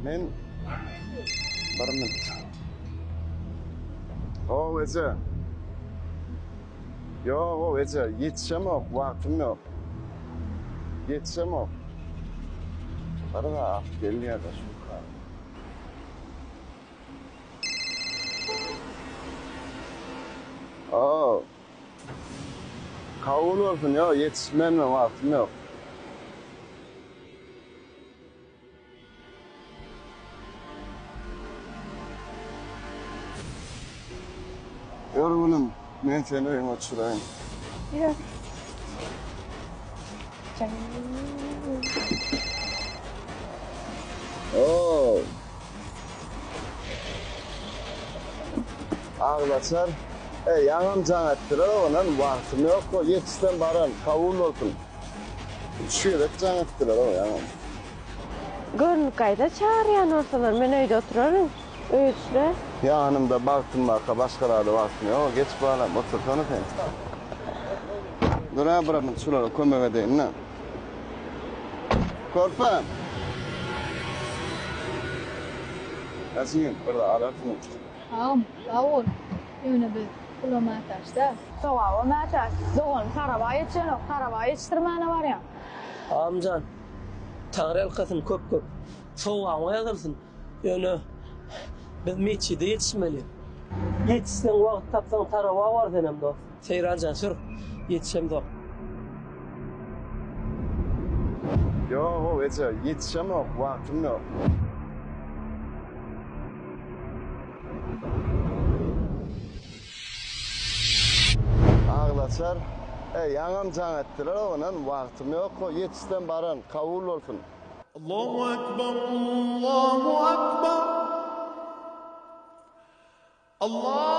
Men bir minut. O ece. Yok o ece. Yetişem yok. Vaktim yok. Yetişem yok. Bana geliyor da şu. Oo. Kavul olsun ya. Yetişmem mi? Vaktim yok. Yorgunum. Ben seni oyun uçurayım. Yok. Canım. Oo. Ağlaşar. Yanım can ettiler onun vaktim yok. O yetişten baran kavul olsun. Şöyle can ettiler o yanım. Görünüp kayda çağıryan olsalar, men öyde oturarım. Öğütsüle. Yanımda baktım marka başkalarda vaktim yok. Geç bağlam otur sana sen. Dur ha bırakın şuraları kömek edeyim ne? Korkmam. Nasılsın? Burada ararsın. Tamam, davul. Yine bir kulama ataşta. Soğuğa mı ataş? Doğun, karaba yetişen o. Karaba yetiştirmene var ya. Amcan, Tanrı elkasın köp. Soğuğa yazılsın. Yani biz meçhide yetişmeli. Yetişsen vakit tapsan tarava var denem de. Seyrancan sür, yetişem de. Yok o ece yetişem yok. Vaktim yok. Ağlaşar. Yanım can ettiler onun vaktim yok. O yetişten baran kavul olsun. Allahu Ekber, Allahu Ekber. Allah